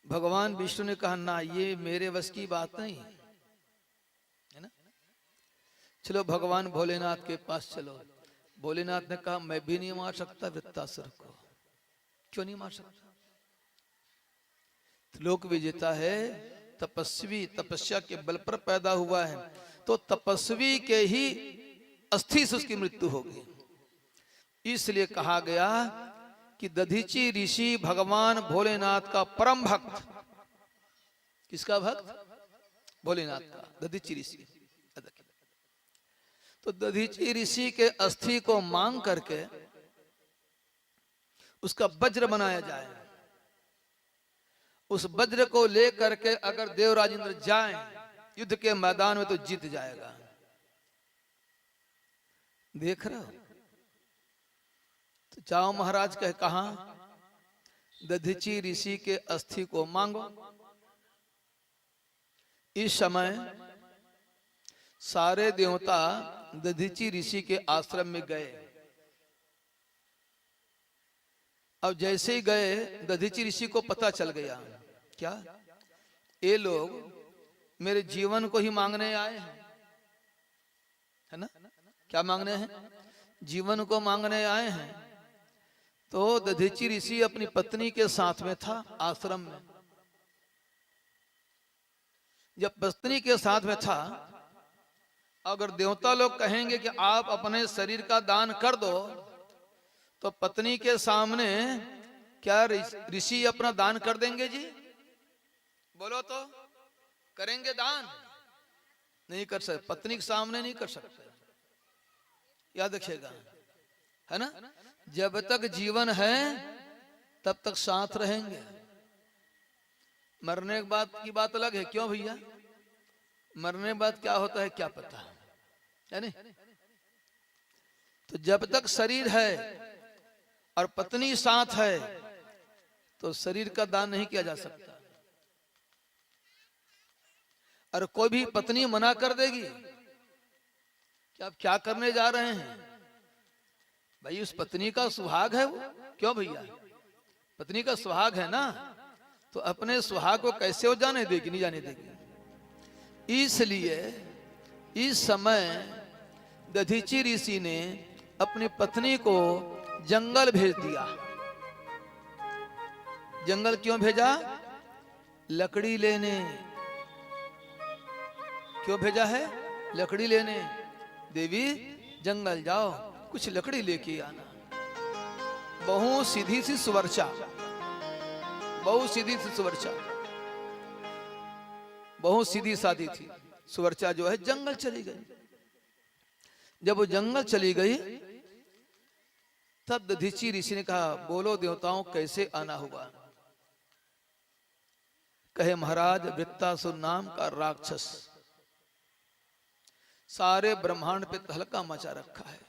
भगवान विष्णु ने कहा ना, ये मेरे वश की बात नहीं है ना, चलो भगवान भोलेनाथ के पास चलो। भोलेनाथ ने कहा मैं भी नहीं मार सकता वृत्तासुर को। क्यों नहीं मार सकता? लोक विजेता है, तपस्वी, तपस्या के बल पर पैदा हुआ है, तो तपस्वी के ही अस्थि से उसकी मृत्यु होगी। इसलिए कहा गया कि दधीची ऋषि भगवान भोलेनाथ का परम भक्त। किसका भक्त? भोलेनाथ का, दधीची ऋषि। तो दधीची ऋषि के अस्थि को मांग करके उसका वज्र बनाया जाए। उस वज्र को लेकर के अगर देवराज इंद्र जाए युद्ध के मैदान में तो जीत जाएगा। देख रहे हो? तो जाओ महाराज कहे, कहा? दधीची ऋषि के अस्थि को मांगो। इस समय सारे देवता दधीची ऋषि के आश्रम में गए। अब जैसे ही गए दधीची ऋषि को पता चल गया, क्या ये लोग मेरे जीवन को ही मांगने आए हैं, है ना? क्या मांगने हैं? जीवन को मांगने आए हैं। तो दधीची ऋषि अपनी पत्नी के साथ में था आश्रम में। जब पत्नी के साथ में था, अगर देवता लोग कहेंगे कि आप अपने शरीर का दान कर दो, तो पत्नी के सामने क्या ऋषि अपना दान कर देंगे जी? बोलो तो, करेंगे दान? नहीं कर सकते, पत्नी के सामने नहीं कर सकते। याद रखिएगा, है ना? जब तक जीवन है तब तक साथ रहेंगे। मरने के बाद की बात अलग है। क्यों भैया? मरने के बाद क्या होता है क्या पता है नहीं? तो जब तक शरीर है और पत्नी साथ है तो शरीर का दान नहीं किया जा सकता। और कोई भी पत्नी मना कर देगी कि आप क्या करने जा रहे हैं, भाई उस पत्नी का सुहाग है वो। क्यों भैया? पत्नी का सुहाग है ना, तो अपने सुहाग को कैसे वो जाने देगी? नहीं जाने देगी। इसलिए इस समय दधीची ऋषि ने अपनी पत्नी को जंगल भेज दिया। जंगल क्यों भेजा? लकड़ी लेने। क्यों भेजा है? लकड़ी लेने। देवी जंगल जाओ, कुछ लकड़ी लेके आना। बहुत सीधी सी सुवर्चा, बहुत सीधी सी सुवर्चा, बहुत सीधी सादी थी सुवर्चा जो है। जंगल चली गई। जब वो जंगल चली गई तब दधीची ऋषि ने कहा, बोलो देवताओं कैसे आना होगा? कहे महाराज वृत्तासुर नाम का राक्षस सारे ब्रह्मांड पे तहलका मचा रखा है।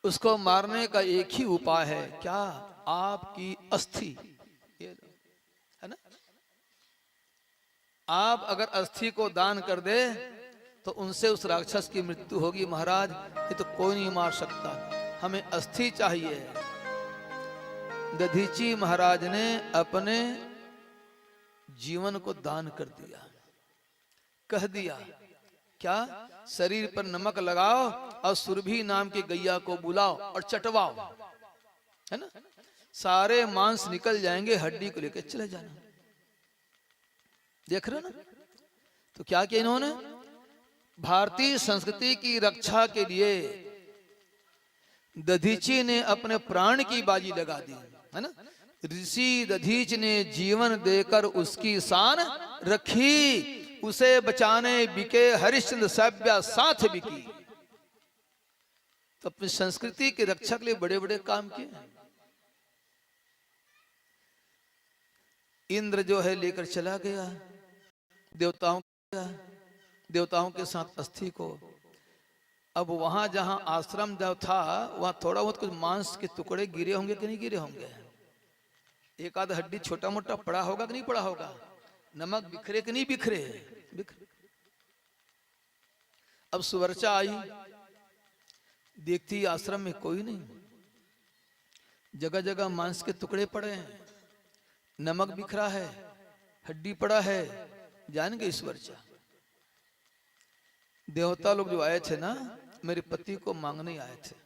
उसको मारने का एक ही उपाय है। क्या? आपकी अस्थि, है ना? आप अगर अस्थि को दान कर दे तो उनसे उस राक्षस की मृत्यु होगी। महाराज ये तो कोई नहीं मार सकता, हमें अस्थि चाहिए। दधीची महाराज ने अपने जीवन को दान कर दिया। कह दिया क्या? शरीर पर नमक लगाओ और सुरभि नाम की गैया को बुलाओ और चटवाओ, है ना? सारे मांस निकल जाएंगे, हड्डी को लेकर चले जाना। देख रहे हो ना? तो क्या किया इन्होंने? भारतीय संस्कृति की रक्षा के लिए दधीची ने अपने प्राण की बाजी लगा दी, है ना? ऋषि दधीच ने जीवन देकर उसकी शान रखी। उसे बचाने बिके हरिश्चंद्र सभ्या साथ बिकी। तो अपनी संस्कृति की रक्षा के लिए बड़े बड़े काम किए। इंद्र जो है लेकर चला गया देवताओं के साथ अस्थि को। अब वहां जहां आश्रम जब था वहां थोड़ा बहुत कुछ मांस के टुकड़े गिरे होंगे कि नहीं गिरे होंगे? एक आध हड्डी छोटा मोटा पड़ा होगा कि नहीं पड़ा होगा? नमक बिखरे कि नहीं बिखरे? बिखरे। अब सुवर्चा आई, देखती आश्रम में कोई नहीं, जगह जगह मांस के टुकड़े पड़े हैं। नमक बिखरा है, हड्डी पड़ा है, जान गए ईश्वरचा। देवता लोग जो आए थे ना, मेरे पति को मांगने आए थे,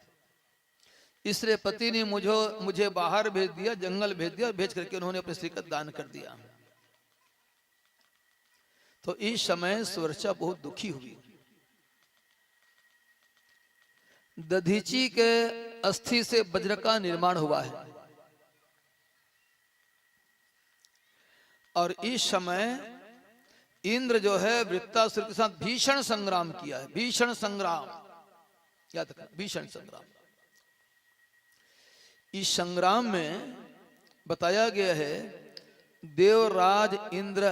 इसलिए पति ने मुझे बाहर भेज दिया, जंगल भेज दिया, और भेज करके उन्होंने अपने श्री का दान कर दिया। तो इस समय सुवर्चा बहुत दुखी हुई। दधीची के अस्थि से वज्र का निर्माण हुआ है, और इस समय इंद्र जो है वृत्तासुर के साथ भीषण संग्राम किया है। भीषण संग्राम, याद रखना, भीषण संग्राम। इस संग्राम में बताया गया है देवराज इंद्र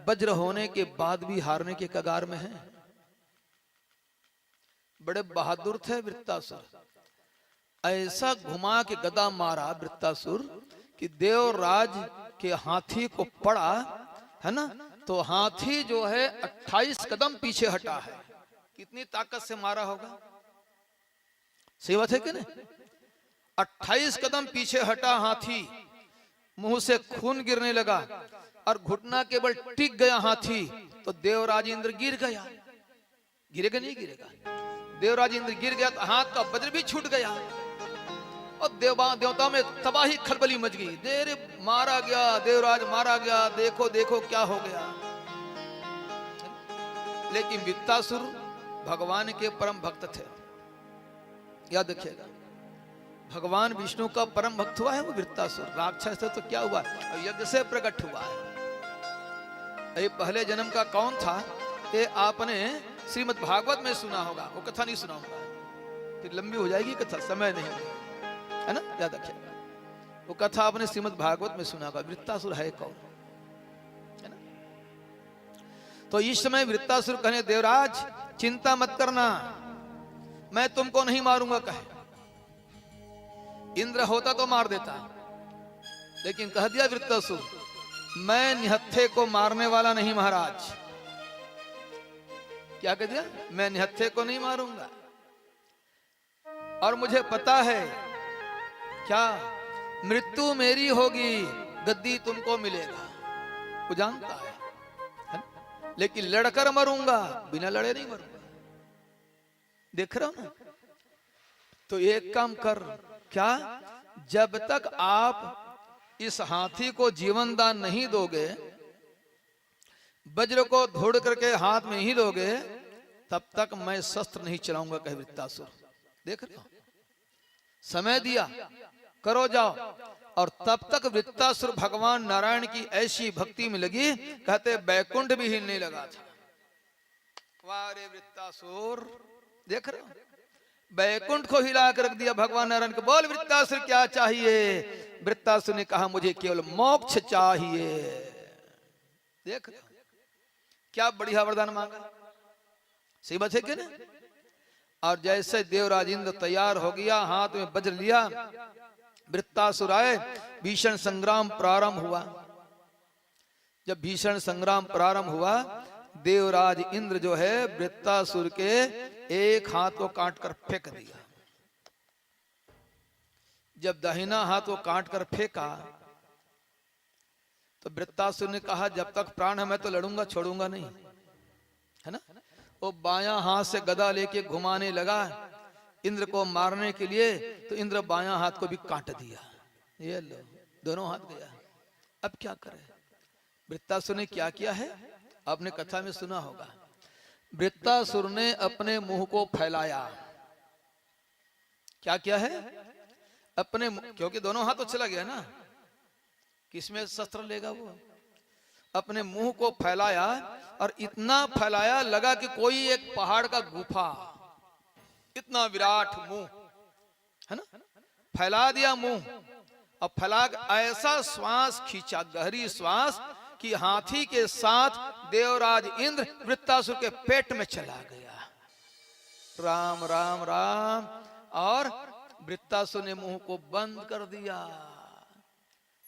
वज्र होने के बाद भी हारने के कगार में है। बड़े बहादुर थे वृत्तासुर, ऐसा घुमा के गदा मारा वृत्तासुर कि देवराज के हाथी को पड़ा है ना, तो हाथी जो है 28 कदम पीछे हटा है। कितनी ताकत से मारा होगा, सही बात है कि नहीं? 28 कदम पीछे हटा हाथी, मुंह से खून गिरने लगा और घुटना के बल टिक गया हाथी, तो देवराज इंद्र गिर गया। गिरेगा नहीं गिरेगा? देवराज इंद्र गिर गया तो हाथ का वज्र भी छूट गया, और देवताओं में तबाही खलबली मच गई। देर मारा गया, देवराज मारा गया, देखो देखो क्या हो गया। लेकिन वृत्तासुर भगवान के परम भक्त थे, याद रखिएगा। भगवान विष्णु का परम भक्त हुआ है वो वृत्तासुर। राक्षस थे तो क्या हुआ, यज्ञ से प्रकट हुआ है। ये पहले जन्म का कौन था, ये आपने श्रीमद् भागवत में सुना होगा, वो कथा नहीं सुनाऊंगा, फिर लंबी हो जाएगी कथा, समय नहीं है ना, याद रखिएगा। वो कथा आपने श्रीमद् भागवत में सुना होगा, वृत्तासुर है कौन, है ना। तो इस समय वृत्तासुर कहने, देवराज चिंता मत करना, मैं तुमको नहीं मारूंगा। कहे इंद्र होता तो मार देता, लेकिन कह दिया वृत्तासुर, मैं निहत्थे को मारने वाला नहीं महाराज। क्या कह दिया? मैं निहत्थे को नहीं मारूंगा, और मुझे पता है क्या, मृत्यु मेरी होगी, गद्दी तुमको मिलेगा, वो जानता है? लेकिन लड़कर मरूंगा, बिना लड़े नहीं मरूंगा। देख रहे हो ना? तो एक काम कर, क्या, जब तक आप इस हाथी को जीवन दान नहीं दोगे, वज्र को धोड़ करके हाथ में ही लोगे, तब तक मैं शस्त्र नहीं चलाऊंगा, कहे वृत्तासुर। देख रहे हो, समय दिया, करो जाओ। और तब तक वृत्तासुर भगवान नारायण की ऐसी भक्ति में लगी, कहते बैकुंठ भी हिलने लगा था। वाह रे वृत्तासुर, देख रहे हो, बैकुंठ को हिला कर रख दिया भगवान नारायण को। बोल वृत्तासुर क्या चाहिए? वृत्तासुर ने कहा, मुझे केवल मोक्ष चाहिए। देख रहे हो, क्या बढ़िया वरदान मांगा, सही बात है कि नहीं? और जैसे देवराज इंद्र तैयार हो गया, हाथ में वज्र लिया, वृत्तासुर आए, भीषण संग्राम प्रारंभ हुआ। जब भीषण संग्राम प्रारंभ हुआ, देवराज इंद्र जो है वृत्तासुर के एक हाथ को काट कर फेंक दिया। जब दाहिना हाथ को काट कर फेंका, तो वृत्तासुर ने कहा, जब तक प्राण है मैं तो लड़ूंगा, छोड़ूंगा नहीं, है ना। वो बायां हाथ से गदा लेके घुमाने लगा इंद्र को मारने के लिए, तो इंद्र बायां हाथ को भी काट दिया। ये लो, दोनों हाथ गया। अब क्या करे? वृत्तासुर ने क्या किया है, आपने कथा में सुना होगा। वृत्तासुर ने अपने मुंह को फैलाया। क्या किया है? अपने, क्योंकि दोनों हाथ तो चला गया ना, किसमें शस्त्र लेगा वो। अपने मुंह को फैलाया, और इतना फैलाया लगा कि कोई एक पहाड़ का गुफा, इतना विराट मुंह, है ना। फैला दिया मुंह, और फैला ऐसा श्वास खींचा, गहरी श्वास, कि हाथी के साथ देवराज इंद्र वृत्तासुर के पेट में चला गया। राम राम राम। और वृत्तासुर ने मुंह को बंद कर दिया।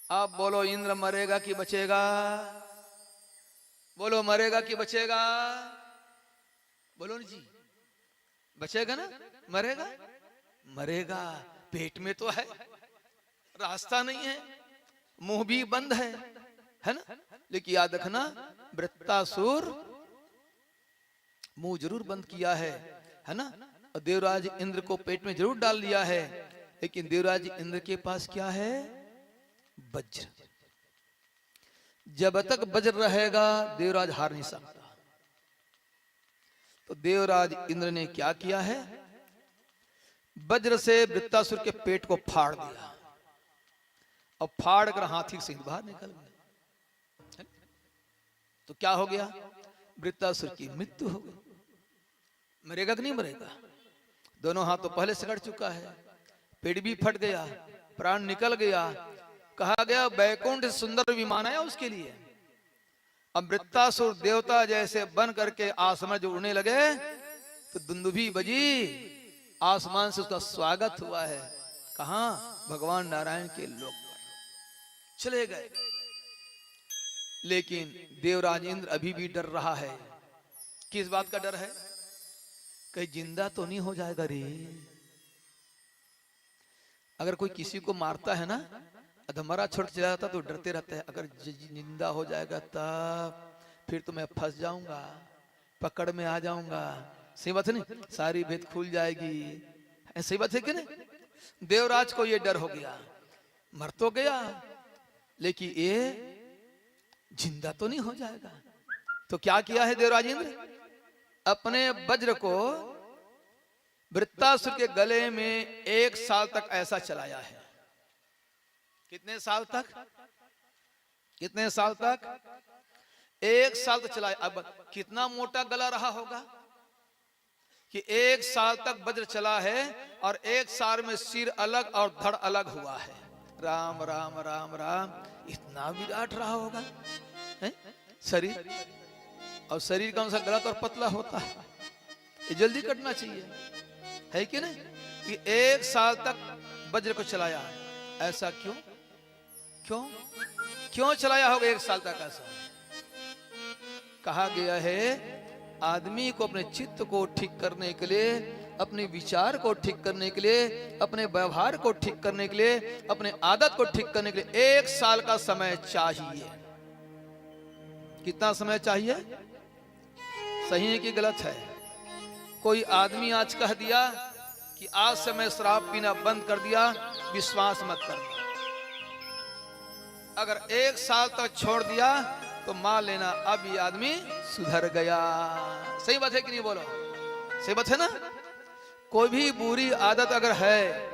अब बोलो, इंद्र मरेगा कि बचेगा? बोलो, मरेगा कि बचेगा? बोलो ना जी, बचेगा ना? मरेगा? मरेगा। पेट में तो है, रास्ता नहीं है, मुंह भी बंद है, है ना। लेकिन याद रखना, वृत्तासुर मुंह जरूर बंद किया है ना। और देवराज इंद्र को पेट में जरूर डाल लिया है, लेकिन देवराज इंद्र के पास क्या है? वज्र। जब तक वज्र रहेगा देवराज हार नहीं सकता। तो देवराज इंद्र ने क्या किया है? वज्र से वृत्तासुर के पेट को फाड़ दिया, और फाड़ कर हाथी से बाहर निकल गया। तो क्या हो गया? वृत्तासुर की मृत्यु हो गई। मरेगा कि नहीं मरेगा? दोनों हाथ तो पहले से कट चुका है, पेट भी फट गया, प्राण निकल गया। कहा गया बैकुंठ सुंदर विमान आया उसके लिए। अब वृत्तासुर देवता जैसे बन करके आसमान जो उड़ने लगे, तो दुंदुभी बजी, आसमान से उसका स्वागत हुआ है। कहां? भगवान नारायण के लोक पर चले गए। लेकिन देवराज इंद्र अभी भी डर रहा है। किस बात का डर है? कहीं जिंदा तो नहीं हो जाएगा रे। अगर कोई किसी को मारता है ना, अधमरा छोड़ चला जाता तो डरते रहते हैं, अगर जिंदा हो जाएगा तब फिर तो मैं फंस जाऊंगा, पकड़ में आ जाऊंगा। सही बात है नहीं? सारी भेद खुल जाएगी। सही बात है कि नहीं? देवराज को ये डर हो गया, मर तो गया लेकिन ये जिंदा तो नहीं हो जाएगा। तो क्या किया है देवराज इंद्र? अपने वज्र को वृत्तासुर के गले में 1 साल तक ऐसा चलाया है। कितने साल तक? कितने साल तक? 1 साल तक चलाया। अब कितना मोटा गला रहा होगा कि 1 साल तक वज्र चला है, और 1 साल में सिर अलग और धड़ अलग हुआ है। राम राम राम राम, इतना विराट रहा होगा है? शरीर, और शरीर का अनुसार गला तो और पतला होता है, ये जल्दी कटना चाहिए, है कि नहीं? कि 1 साल तक वज्र को चलाया। ऐसा क्यों? क्यों क्यों चलाया होगा 1 साल तक ऐसा? कहा गया है आदमी को अपने चित्त को ठीक करने के लिए, अपने विचार को ठीक करने के लिए, अपने व्यवहार को ठीक करने के लिए, अपने आदत को ठीक करने के लिए 1 साल का समय चाहिए। कितना समय चाहिए? सही है कि गलत है? कोई आदमी आज कह दिया कि आज से मैं शराब पीना बंद कर दिया, विश्वास मत करना। अगर 1 साल तक छोड़ दिया तो मान लेना अब ये आदमी सुधर गया। सही बात है कि नहीं? बोलो, सही बात है ना? कोई भी बुरी आदत अगर है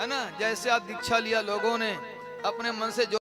ना, जैसे आज दीक्षा लिया लोगों ने, अपने मन से जो